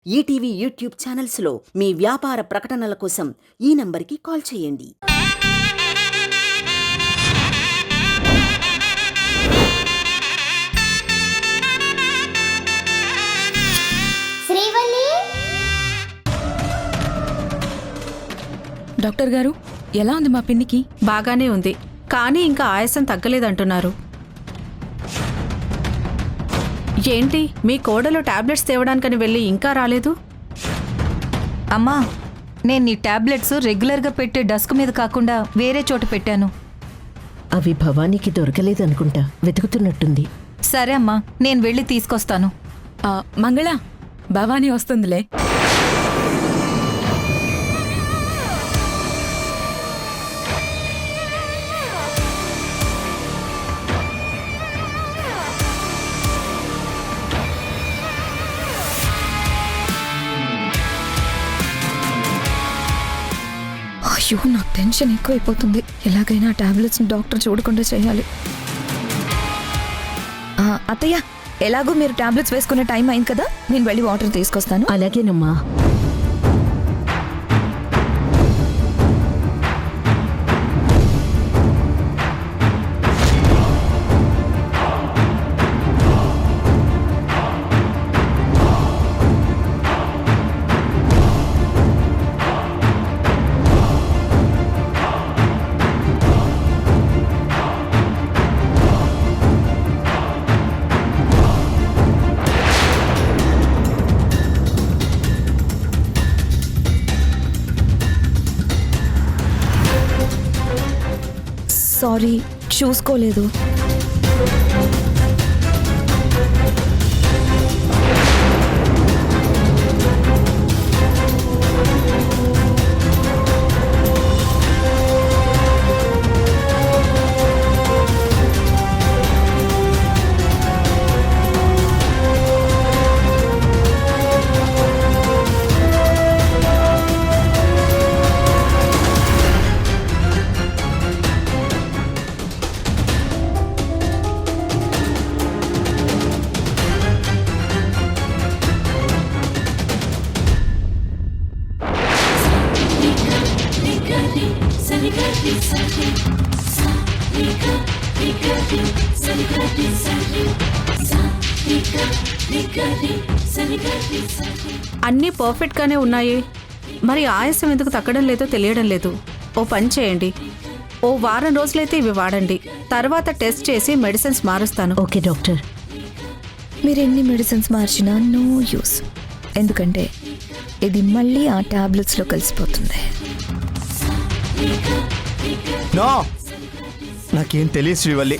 ETV YouTube ఛానల్స్లో మీ వ్యాపార ప్రకటనల కోసం ఈ నంబర్కి కాల్ చేయండి. డాక్టర్ గారు, ఎలా ఉంది మా పిన్నికి? బాగానే ఉంది, కానీ ఇంకా ఆయాసం తగ్గలేదంటున్నారు. ఏంటి, మీ కోడలు టాబ్లెట్స్ తేవడానికని వెళ్ళి ఇంకా రాలేదు? అమ్మా, నేను నీ టాబ్లెట్స్ రెగ్యులర్గా పెట్టే డస్క్ మీద కాకుండా వేరే చోట పెట్టాను. అవి భవానీకి దొరకలేదనుకుంటా, వెతుకుతున్నట్టుంది. సరే అమ్మా, నేను వెళ్ళి తీసుకొస్తాను. మంగళ, భవానీ వస్తుందిలే. అయ్యో, నాకు టెన్షన్ ఎక్కువైపోతుంది. ఎలాగైనా టాబ్లెట్స్ డాక్టర్ చూడకుండా చేయాలి. అత్తయ్య, ఎలాగో మీరు టాబ్లెట్స్ వేసుకునే టైం అయింది కదా, నేను వెళ్ళి వాటర్ తీసుకొస్తాను. అలాగేనమ్మా. సారీ, చూసుకోలేదు. అన్నీ పర్ఫెక్ట్గానే ఉన్నాయి, మరి ఆయాసం ఎందుకు తగ్గడం లేదో తెలియడం లేదు. ఓ పని చేయండి, ఓ వారం రోజులైతే ఇవి వాడండి. తర్వాత టెస్ట్ చేసి మెడిసిన్స్ మారుస్తాను. Okay doctor. మీరు ఎన్ని మెడిసిన్స్ మార్చినా నో యూస్, ఎందుకంటే ఇది మళ్ళీ ఆ టాబ్లెట్స్లో కలిసిపోతుంది. నో, నాకేం తెలియదు శ్రీవల్లి.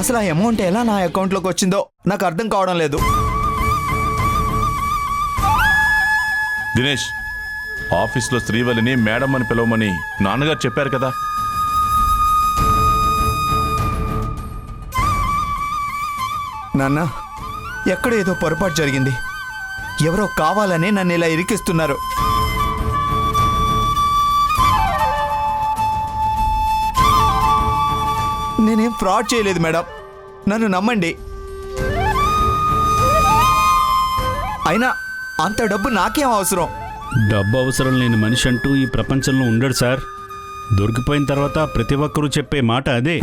అసలు ఆ అమౌంట్ ఎలా నా అకౌంట్లోకి వచ్చిందో నాకు అర్థం కావడం లేదు. దినేష్, ఆఫీస్లో శ్రీవల్లిని మేడం అని పిలవమని నాన్నగారు చెప్పారు కదా. నాన్న, ఎక్కడ ఏదో పొరపాటు జరిగింది. ఎవరో కావాలని నన్ను ఇలా ఇరికిస్తున్నారు. నేనేం ఫ్రాడ్ చేయలేదు మేడం, నన్ను నమ్మండి. అయినా అంత డబ్బు నాకేం అవసరం? డబ్బు అవసరం లేని మనిషి అంటూ ఈ ప్రపంచంలో ఉండడు సార్. దొరికిపోయిన తర్వాత ప్రతి ఒక్కరూ చెప్పే మాట అదే.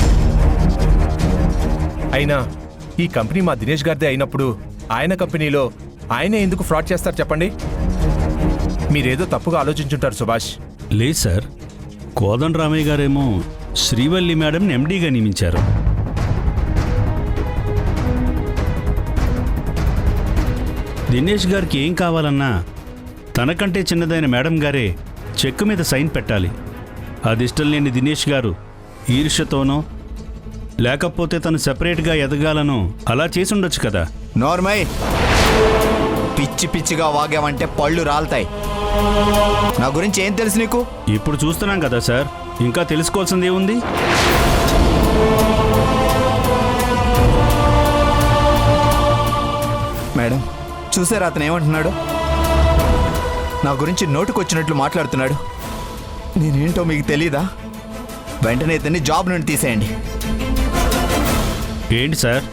అయినా ఈ కంపెనీ మా దినేష్ గారిదే అయినప్పుడు ఆయన కంపెనీలో ఆయనే ఎందుకు ఫ్రాడ్ చేస్తారు చెప్పండి? మీరేదో తప్పుగా ఆలోచించుంటారు సుభాష్. లేదు సార్, కోదండరామయ్య గారేమో శ్రీవల్లి మేడంని ఎండీగా నియమించారు. దినేష్ గారికి ఏం కావాలన్నా తనకంటే చిన్నదైన మేడం గారే చెక్కు మీద సైన్ పెట్టాలి. అది ఇష్టం లేని దినేష్ గారు ఈర్ష్యతోనో లేకపోతే తను సెపరేట్గా ఎదగాలనో అలా చేసి ఉండొచ్చు కదా. నోర్మై, పిచ్చి పిచ్చిగా వాగావంటే పళ్ళు రాలుతాయి. నా గురించి ఏం తెలుసు నీకు? ఇప్పుడు చూస్తున్నాం కదా సార్, ఇంకా తెలుసుకోవాల్సింది ఏముంది? మేడం, చూసారా అతను ఏమంటున్నాడు? నా గురించి నోటుకొచ్చినట్లు మాట్లాడుతున్నాడు. నేనేంటో మీకు తెలీదా? వెంటనే ఇతన్ని జాబ్ నుండి తీసేయండి. ఏంటి సార్,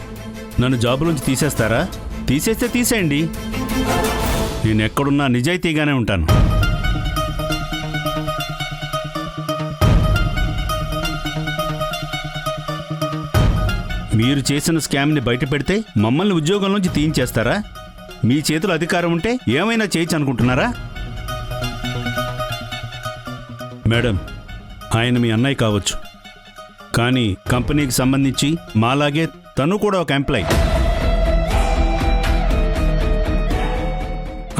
నన్ను జాబు నుంచి తీసేస్తారా? తీసేస్తే తీసేయండి. నేను ఎక్కడున్నా నిజాయితీగానే ఉంటాను. మీరు చేసిన స్కామ్ని బయట పెడితే మమ్మల్ని ఉద్యోగం నుంచి తీయించేస్తారా? మీ చేతిలో అధికారం ఉంటే ఏమైనా చేయొచ్చు అనుకుంటున్నారా? మేడం, ఆయన మీ అన్నయ్య కావచ్చు, కానీ కంపెనీకి సంబంధించి మాలాగే తను కూడా ఒక ఎంప్లాయ్.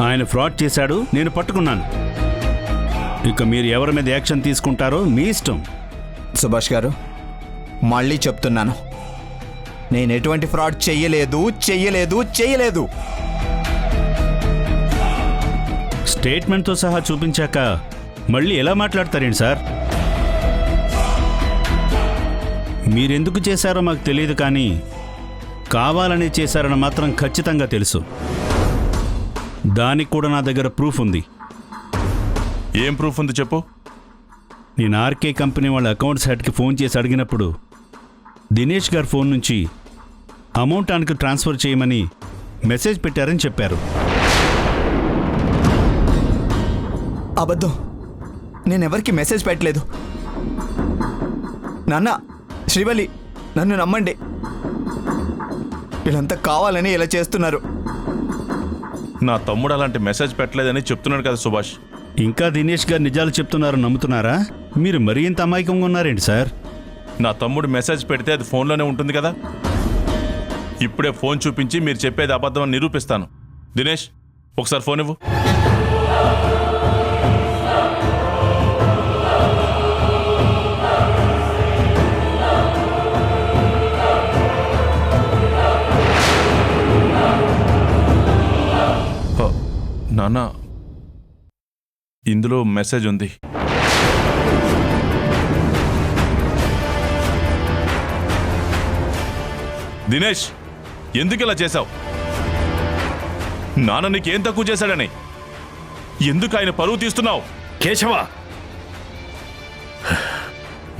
ఆయన ఫ్రాడ్ చేశాడు, నేను పట్టుకున్నాను. ఇక మీరు ఎవరి మీద యాక్షన్ తీసుకుంటారో మీ ఇష్టం. సుభాష్ గారు, మళ్ళీ చెప్తున్నాను, నేను ఎటువంటి ఫ్రాడ్ చెయ్యలేదు. స్టేట్మెంట్తో సహా చూపించాక మళ్ళీ ఎలా మాట్లాడతారేంటి సార్? మీరెందుకు చేశారో మాకు తెలియదు, కానీ కావాలని చేశారని మాత్రం ఖచ్చితంగా తెలుసు. దానికి కూడా నా దగ్గర ప్రూఫ్ ఉంది. ఏం ప్రూఫ్ ఉంది చెప్పు. నేను ఆర్కే కంపెనీ వాళ్ళ అకౌంట్స్ హెడ్కి ఫోన్ చేసి అడిగినప్పుడు దినేష్ గారి ఫోన్ నుంచి అమౌంట్ ఆయనకు ట్రాన్స్ఫర్ చేయమని మెసేజ్ పెట్టారని చెప్పారు. అబద్ధం, నేనెవరికి మెసేజ్ పెట్టలేదు. నాన్న, శ్రీవల్లి, నన్ను నమ్మండి. వీళ్ళంతా కావాలని ఇలా చేస్తున్నారు. నా తమ్ముడు అలాంటి మెసేజ్ పెట్టలేదని చెప్తున్నాడు కదా సుభాష్. ఇంకా దినేష్ గారు నిజాలు చెప్తున్నారు నమ్ముతున్నారా? మీరు మరీ ఇంత అమాయకంగా ఉన్నారేంటి సార్? నా తమ్ముడు మెసేజ్ పెడితే అది ఫోన్లోనే ఉంటుంది కదా. ఇప్పుడే ఫోన్ చూపించి మీరు చెప్పేది అబద్ధం అని నిరూపిస్తాను. దినేష్, ఒకసారి ఫోన్ ఇవ్వు. నాన్న, ఇందులో మెసేజ్ ఉంది. దినేష్, ఎందుకు ఇలా చేశావు? నాన్న నీకేం తక్కువ చేశాడని? ఎందుకు ఆయన పరువు తీస్తున్నావు? కేశవ,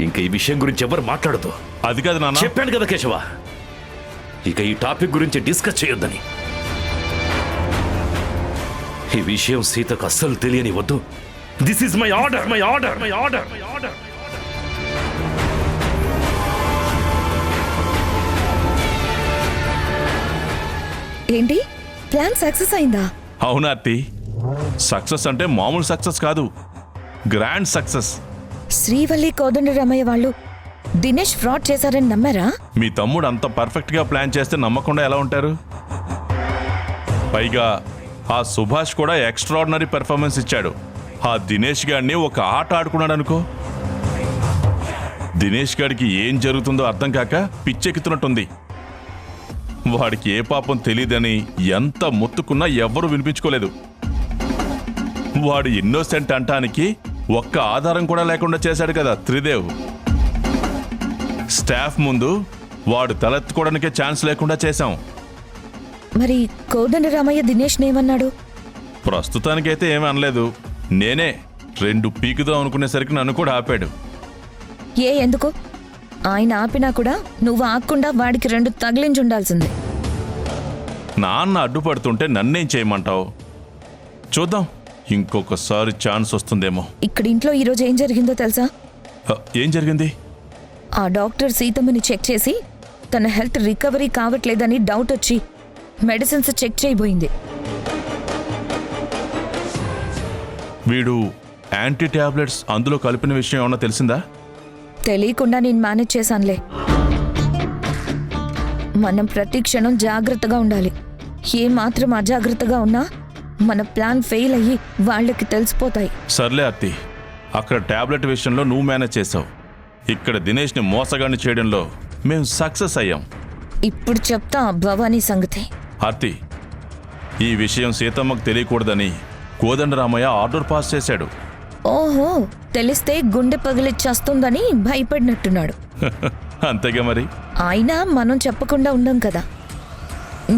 ఇంకా ఈ విషయం గురించి ఎవరు మాట్లాడదు. అది కాదు నాన్న. చెప్పాను కదా కేశవ, ఇక ఈ టాపిక్ గురించి డిస్కస్ చేయొద్దని. ఈ విషయం సీతకు అస్సలు తెలియనివద్దు. This is my order, my order, my order, my order. ఏంటి, ప్లాన్ సక్సెస్ అయిందా? అవునా అత్తి, సక్సెస్ అంటే మామూలు సక్సెస్ కాదు, గ్రాండ్ సక్సెస్. శ్రీవల్లి కోదండరామయ్య వాళ్ళు దినేష్ ఫ్రాడ్ చేశారని నమ్మారా? మీ తమ్ముడు అంత పర్ఫెక్ట్గా ప్లాన్ చేస్తే నమ్మకుండా ఎలా ఉంటారు? పైగా ఆ సుభాష్ కూడా ఎక్స్ట్రాడినరీ పెర్ఫార్మెన్స్ ఇచ్చాడు. ఆ దినేష్ గారిని ఒక ఆట ఆడుకున్నాడు అనుకో. దినేష్ గారికి ఏం జరుగుతుందో అర్థం కాక పిచ్చెక్కుతున్నట్టుంది. వాడికి ఏ పాపం తెలియదని ఎంత మొత్తుకున్నా ఎవ్వరూ వినిపించుకోలేదు. వాడు ఇన్నోసెంట్ అంటానికి ఒక్క ఆధారం కూడా లేకుండా చేశాడు కదా త్రిదేవ్. స్టాఫ్ ముందు వాడు తలెత్తుకోవడానికే ఛాన్స్ లేకుండా చేశాం. మరి కోదండరామయ్య దినేష్ నేమన్నాడు? ప్రస్తుతానికైతే ఏమీ అనలేదు. నేనే 2 పీకుదాం అనుకునేసరికి నన్ను కూడా ఆపాడు. ఎందుకు? ఆయన ఆపినా కూడా నువ్వు ఆగకుండా వాడికి 2 తగిలించి ఉండాల్సిందే. నాన్న అడ్డుపడుతుంటే నన్నేం చేయమంటావు? చూద్దాం, ఇంకొకసారి ఛాన్స్ వస్తుందేమో. ఇక్కడ ఇంట్లో ఈరోజు ఏం జరిగిందో తెలుసా? ఏం జరిగింది? ఆ డాక్టర్ సీతమ్మని చెక్ చేసి తన హెల్త్ రికవరీ కావట్లేదని డౌట్ వచ్చి మెడిసిన్స్ చెక్ చేయబోయింది. వీడు యాంటీ టాబ్లెట్స్ అందులో కలిపిన విషయం ఏమన్నా తెలిసిందా? తెలియకుండా నేను మేనేజ్ చేశానులే. మనం ప్రతి క్షణం జాగ్రత్తగా ఉండాలి. ఏ మాత్రం అజాగ్రత్తగా ఉన్నా మన ప్లాన్ ఫెయిల్ అయ్యి వాళ్ళకి తెలిసిపోతాయి. సర్లే అత్తి, అక్కడ టాబ్లెట్ విషయంలో నువ్వు మేనేజ్ చేసావు. ఇక్కడ దినేష్ని మోసగాన్ని చేయడంలో మేము సక్సెస్ అయ్యాం. ఇప్పుడు చెప్తా భవానీ సంగతి. అత్తి, ఈ విషయం సీతమ్మకు తెలియకూడదని కోదండరామయ్య ఆర్డర్ పాస్ చేశాడు. ఓహో, తెలిస్తే గుండె పగిలిచ్చేస్తుందని భయపడినట్టున్నాడు. అంతేగా మరి. అయినా మనం చెప్పకుండా ఉండం కదా.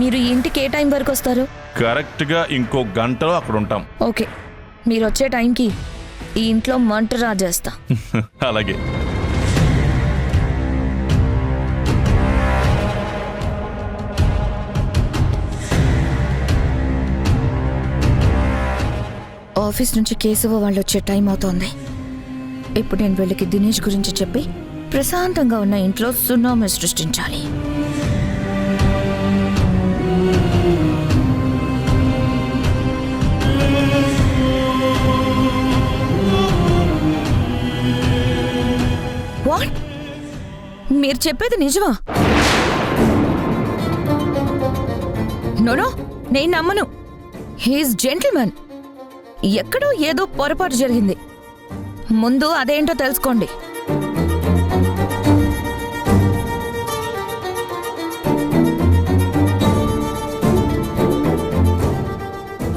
మీరు ఇంటికి ఏ టైం వరకు వస్తారు? కరెక్ట్గా ఇంకో గంటలో అక్కడ ఉంటాం. ఓకే, మీరు వచ్చే టైంకి ఈ ఇంట్లో మంట రాజేస్తా. అలాగే. ఆఫీస్ నుంచి కేశవ వాళ్ళు వచ్చే టైం అవుతోంది. ఇప్పుడు నేను వీళ్ళకి దినేష్ గురించి చెప్పి ప్రశాంతంగా ఉన్న ఇంట్లో సునామీ సృష్టించాలి. వాట్? మీరు చెప్పేది నిజమా? నోనో, నేను నమ్మను. He's gentleman. ఎక్కడో ఏదో పొరపాటు జరిగింది. ముందు అదేంటో తెలుసుకోండి.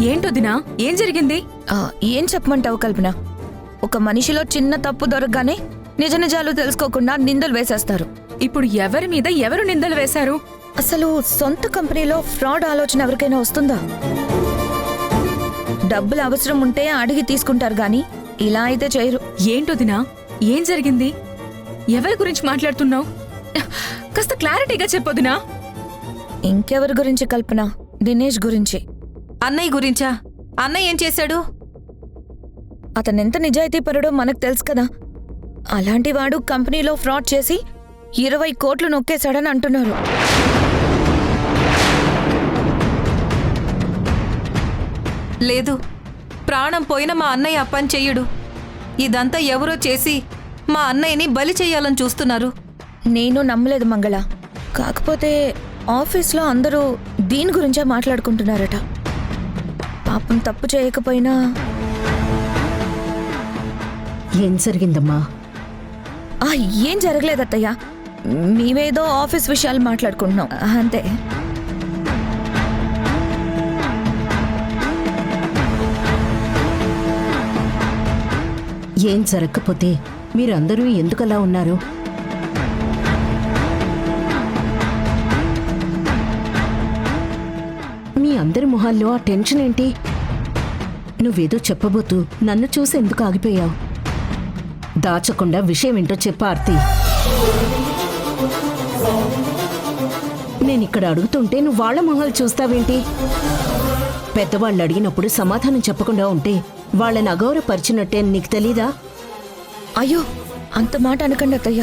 ఏంటో దినా, ఏం జరిగింది? ఏం చెప్పమంటావు కల్పన? ఒక మనిషిలో చిన్న తప్పు దొరకగానే నిజ నిజాలు తెలుసుకోకుండా నిందలు వేసేస్తారు. ఇప్పుడు ఎవరి మీద ఎవరు నిందలు వేశారు? అసలు సొంత కంపెనీలో ఫ్రాడ్ ఆలోచన ఎవరికైనా వస్తుందా? డబ్బులు అవసరం ఉంటే అడిగి తీసుకుంటారు గాని ఇలా అయితే చేయరు. ఏంటో దినా, ఏం జరిగింది? ఎవరి గురించి మాట్లాడుతున్నావు? కాస్త క్లారిటీగా చెప్పొదినా. ఇంకెవరి గురించి కల్పన? దినేష్ గురించి. అన్నయ్య గురించా? అన్నయ్య ఏం చేశాడు? అతనెంత నిజాయితీపరుడో మనకు తెలుసు కదా. అలాంటి వాడు కంపెనీలో ఫ్రాడ్ చేసి 20 కోట్లు నొక్కేశాడని అంటున్నారు. లేదు, ప్రాణం పోయిన మా అన్నయ్య ఆ పని చెయ్యడు. ఇదంతా ఎవరో చేసి మా అన్నయ్యని బలి చెయ్యాలని చూస్తున్నారు. నేను నమ్మలేదు మంగళ. కాకపోతే ఆఫీస్లో అందరూ దీని గురించే మాట్లాడుకుంటున్నారట. పాపం తప్పు చేయకపోయినా. ఏం జరిగిందమ్మా? ఏం జరగలేదత్తయ్య. మేమేదో ఆఫీస్ విషయాలు మాట్లాడుకుంటున్నాం అంతే. ఏం జరగకపోతే మీరందరూ ఎందుకలా ఉన్నారు? మీ అందరి మొహాల్లో ఆ టెన్షన్ ఏంటి? నువ్వేదో చెప్పబోతూ నన్ను చూసి ఎందుకు ఆగిపోయావు? దాచకుండా విషయం ఏంటో చెప్పు ఆర్తి. నేనిక్కడ అడుగుతుంటే నువ్వు వాళ్ళ మొహాలు చూస్తావేంటి? పెద్దవాళ్ళు అడిగినప్పుడు సమాధానం చెప్పకుండా ఉంటే వాళ్ళని అగౌరవపరిచినట్టే నీకు తెలీదా? అయ్యో, అంత మాట అనకండి అత్తయ్య.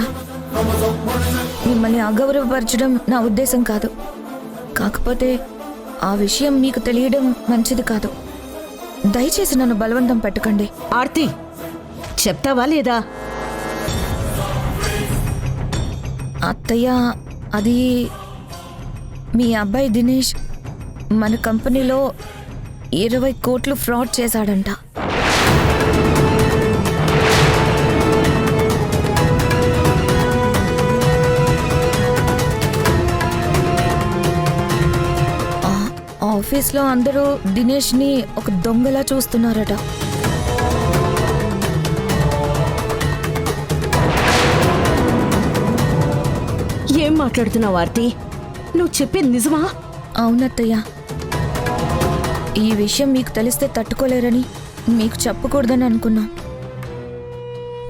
మిమ్మల్ని అగౌరవపరచడం నా ఉద్దేశం కాదు. కాకపోతే ఆ విషయం మీకు తెలియడం మంచిది కాదు. దయచేసి నన్ను బలవంతం పెట్టకండి. ఆర్తి, చెప్తావా లేదా? అత్తయ్య, అది మీ అబ్బాయి దినేష్ మన కంపెనీలో 20 కోట్లు ఫ్రాడ్ చేశాడంట. ఆఫీస్లో అందరూ దినేష్ని ఒక దొంగలా చూస్తున్నారట. ఏం మాట్లాడుతున్నావు ఆర్తి? నువ్వు చెప్పేది నిజమా? అవునత్తయ్య. ఈ విషయం మీకు తెలిస్తే తట్టుకోలేరని మీకు చెప్పకూడదని అనుకున్నాం.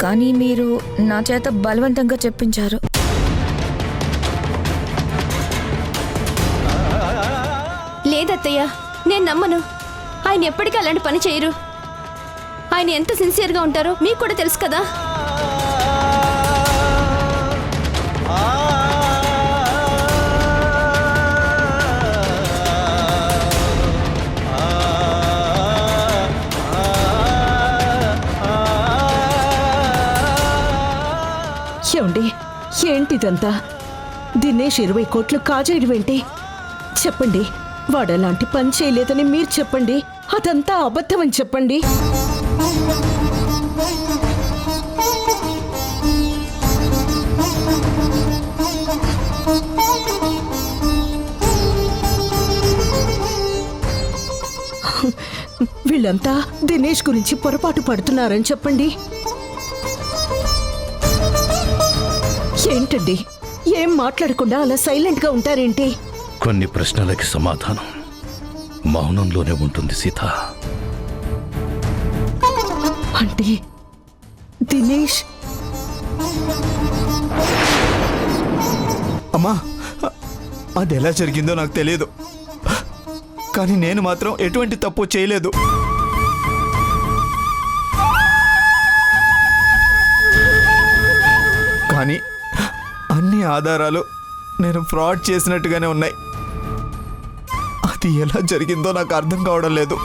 కానీ మీరు నా చేత బలవంతంగా చెప్పించారు. లేదత్తయ్య, నేను నమ్మను. ఆయన ఎప్పటికీ అలాంటి పని చేయరు. ఆయన ఎంత సిన్సియర్గా ఉంటారో మీకు కూడా తెలుసు కదా. ఏమండి, ఏంటిదంతా? దినేష్ 20 కోట్లు కాజేయడమేంటి? చెప్పండి. వాడలాంటి పని చేయలేదని మీరు చెప్పండి. అదంతా అబద్ధమని చెప్పండి. వీళ్ళంతా దినేష్ గురించి పొరపాటు పడుతున్నారని చెప్పండి. ఏంటండి, ఏం మాట్లాడకుండా అలా సైలెంట్గా ఉంటారేంటి? కొన్ని ప్రశ్నలకి సమాధానం మౌనంలోనే ఉంటుంది సీత. అంటే దినేష్? అమ్మా, అది ఎలా జరిగిందో నాకు తెలియదు, కానీ నేను మాత్రం ఎటువంటి తప్పు చేయలేదు. కానీ అన్ని ఆధారాలు నేను ఫ్రాడ్ చేసినట్టుగానే ఉన్నాయి. అది ఎలా జరిగిందో నాకు అర్థం కావడం లేదు.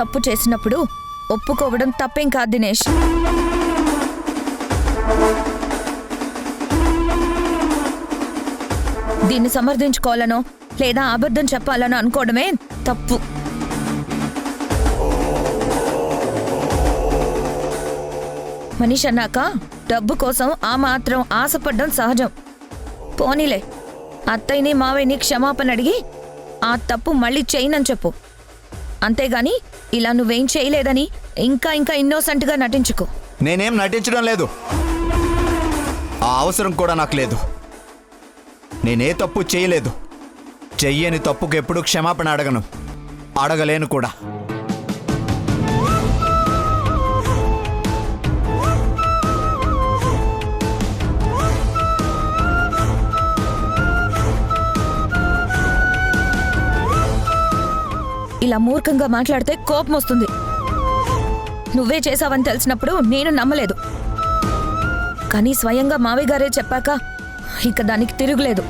తప్పు చేసినప్పుడు ఒప్పుకోవడం తప్పేం కాదు దినేష్. దీన్ని సమర్థించుకోవాలనో లేదా అబద్ధం చెప్పాలనో అనుకోవడమే తప్పు. మనిషి అన్నాక డబ్బు కోసం ఆ మాత్రం ఆశపడ్డం సహజం. పోనీలే, అత్తయ్యని మావయ్యని క్షమాపణ అడిగి ఆ తప్పు మళ్ళీ చేయనని చెప్పు. అంతేగాని ఇలా నువ్వేం చేయలేదని ఇంకా ఇంకా ఇన్నోసెంట్గా నటించుకో. నేనేం నటించడం లేదు, ఆ అవసరం కూడా నాకు లేదు. నేనే తప్పు చేయలేదు. చెయ్యని తప్పుకు ఎప్పుడూ క్షమాపణ అడగను, అడగలేను కూడా. ఇలా మూర్ఖంగా మాట్లాడితే కోపం వస్తుంది. నువ్వే చేసావని తెలిసినప్పుడు నేను నమ్మలేదు, కానీ స్వయంగా మావయ్య గారే చెప్పాక ఇక దానికి తిరుగులేదు.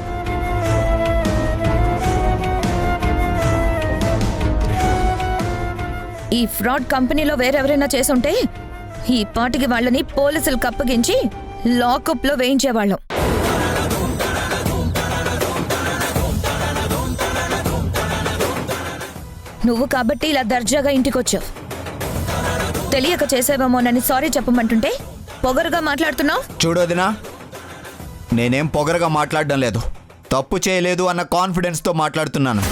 ఈ ఫ్రాడ్ కంపెనీలో వేరెవరైనా చేసుంటే ఈ పాటికి వాళ్ళని పోలీసులకు అప్పగించి లాకప్లో వేయించేవాళ్ళం. నువ్వు కాబట్టి ఇలా దర్జాగా ఇంటికొచ్చావు. తెలియక చేసేవేమోనని సారీ చెప్పమంటుంటే పొగరుగా మాట్లాడుతున్నావు. చూడొదినా, నేనేం పొగరగా మాట్లాడడం లేదు. తప్పు చేయలేదు అన్న కాన్ఫిడెన్స్తో మాట్లాడుతున్నాను.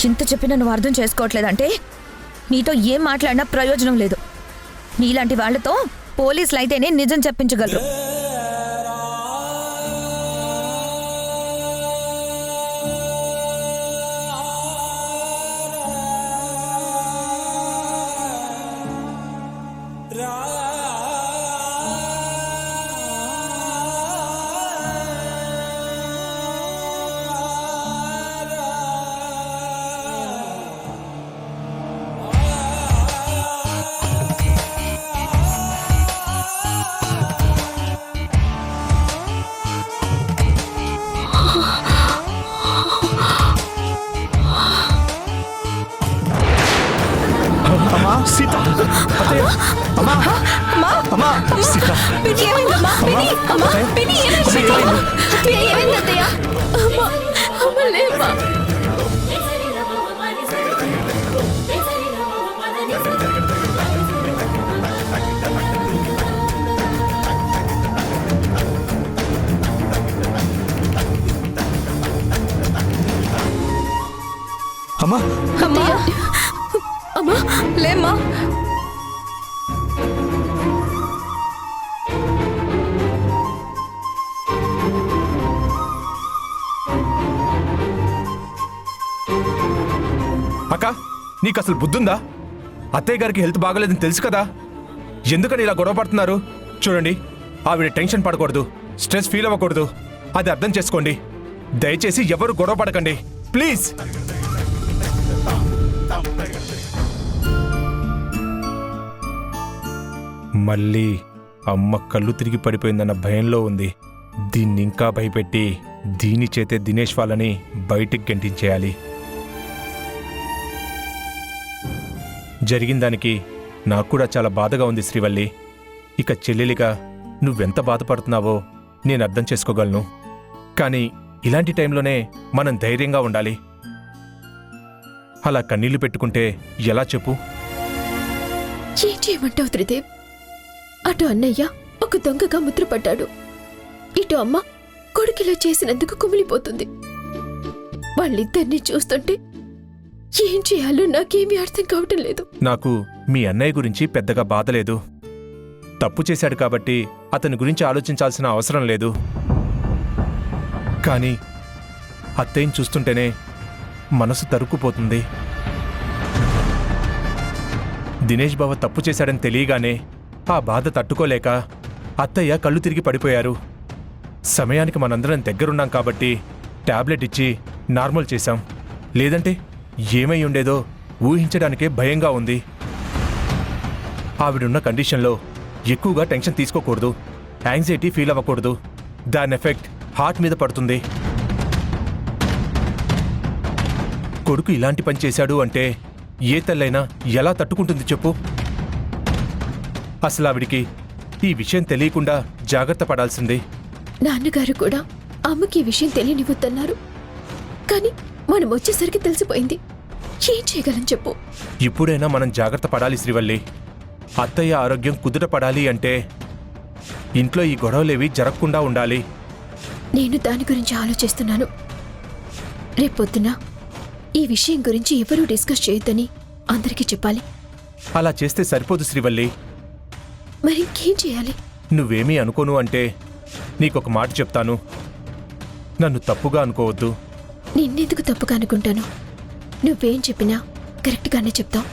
చింత చెప్పిన నువ్వు అర్థం చేసుకోవట్లేదంటే నీతో ఏం మాట్లాడినా ప్రయోజనం లేదు. నీలాంటి వాళ్లతో పోలీసులు అయితేనే నిజం చెప్పించగలరు. అమ్మా, అమ్మా లేమ్మా. అక్క, నీకు అసలు బుద్ధుందా? అత్తయ్య గారికి హెల్త్ బాగలేదని తెలుసు కదా, ఎందుకని ఇలా గొడవ పడుతున్నారు? చూడండి, ఆవిడ టెన్షన్ పడకూడదు, స్ట్రెస్ ఫీల్ అవ్వకూడదు. అది అర్థం చేసుకోండి. దయచేసి ఎవరు గొడవ పడకండి ప్లీజ్. మళ్ళీ అమ్మ కళ్ళు తిరిగి పడిపోయిందన్న భయంలో ఉంది. దీన్ని ఇంకా భయపెట్టి దీని చేతే దినేష్ వాళ్ళని బయటికి గెంటించేయాలి. జరిగిన దానికి నాకు కూడా చాలా బాధగా ఉంది శ్రీవల్లి. ఇక చెల్లెలిగా నువ్వెంత బాధపడుతున్నావో నేను అర్థం చేసుకోగలను. కానీ ఇలాంటి టైంలోనే మనం ధైర్యంగా ఉండాలి. అలా కన్నీళ్లు పెట్టుకుంటే ఎలా చెప్పు? ఏం చేయమంటావు త్రిదేవ్? అటు అన్నయ్య ఒక దొంగగా ముద్రపడ్డాడు, ఇటు అమ్మ కొడుకిలా చేసినందుకు కుమిలిపోతుంది. వాళ్ళిద్దరినీ చూస్తుంటే ఏం చేయాలో నాకేమీ అర్థం కావటం లేదు. నాకు మీ అన్నయ్య గురించి పెద్దగా బాధ లేదు. తప్పు చేశాడు కాబట్టి అతని గురించి ఆలోచించాల్సిన అవసరం లేదు. కానీ అత్తయ్యని చూస్తుంటేనే మనసు తరుక్కుపోతుంది. దినేష్ బావ తప్పు చేశాడని తెలియగానే ఆ బాధ తట్టుకోలేక అత్తయ్య కళ్ళు తిరిగి పడిపోయారు. సమయానికి మనందరం దగ్గరున్నాం కాబట్టి టాబ్లెట్ ఇచ్చి నార్మల్ చేశాం. లేదంటే ఏమై ఉండేదో ఊహించడానికే భయంగా ఉంది. ఆవిడున్న కండిషన్లో ఎక్కువగా టెన్షన్ తీసుకోకూడదు, యాంగ్జైటీ ఫీల్ అవ్వకూడదు. దాని ఎఫెక్ట్ హార్ట్ మీద పడుతుంది. కొడుకు ఇలాంటి పని చేశాడు అంటే ఏ తల్లైనా ఎలా తట్టుకుంటుంది చెప్పు? అసలు ఆవిడికి ఈ విషయం తెలియకుండా జాగ్రత్త పడాల్సింది. నాన్నగారు కూడా అమ్మకి ఈ విషయం తెలియనివ్వద్దన్నారు, కానీ మనం వచ్చేసరికి తెలిసిపోయింది. ఏం చేయగలం చెప్పు? ఇప్పుడైనా మనం జాగ్రత్త పడాలి శ్రీవల్లి. అత్తయ్య ఆరోగ్యం కుదుట పడాలి అంటే ఇంట్లో ఈ గొడవలేవి జరగకుండా ఉండాలి. నేను దాని గురించి ఆలోచిస్తున్నాను. రేపొద్దున ఈ విషయం గురించి ఎవరూ డిస్కస్ చేయొద్దని అందరికీ చెప్పాలి. అలా చేస్తే సరిపోదు శ్రీవల్లి. మరి ఇంకేం చేయాలి? నువ్వేమీ అనుకోను అంటే నీకొక మాట చెప్తాను. నన్ను తప్పుగా అనుకోవద్దు. నిన్నెందుకు తప్పుగా అనుకుంటాను? నువ్వేం చెప్పినా కరెక్ట్గానే చెప్తావు.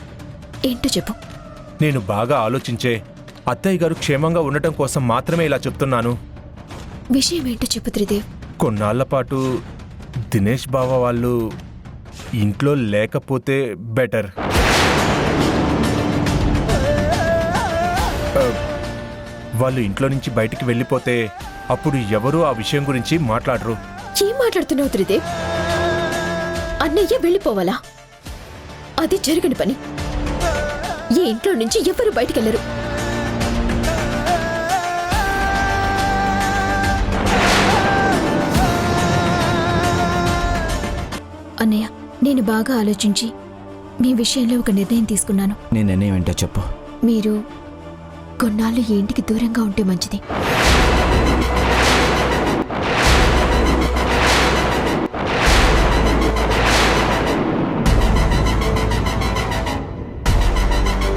ఏంటో చెప్పు. నేను బాగా ఆలోచించే అత్తయ్య గారు క్షేమంగా ఉండటం కోసం మాత్రమే ఇలా చెప్తున్నాను. విషయం ఏంటో చెప్పు త్రిదేవ్. కొన్నాళ్ల పాటు దినేష్ బావ వాళ్ళు ఇంట్లో లేకపోతే బెటర్. వాళ్ళు ఇంట్లో నుంచి బయటికి వెళ్ళిపోతే అప్పుడు ఎవరూ ఆ విషయం గురించి మాట్లాడరు. ఏం మాట్లాడుతున్నావు త్రిదేవ్? అన్నయ్య వెళ్ళిపోవాలా? అది జరగని పని. ఈ ఇంట్లో నుంచి ఎవరు బయటికెళ్లరు. అన్నయ్య, నేను బాగా ఆలోచించి మీ విషయంలో ఒక నిర్ణయం తీసుకున్నాను. నీ నిర్ణయం ఏంటో చెప్పు. మీరు కొన్నాళ్ళు ఈ ఇంటికి దూరంగా ఉంటే మంచిది.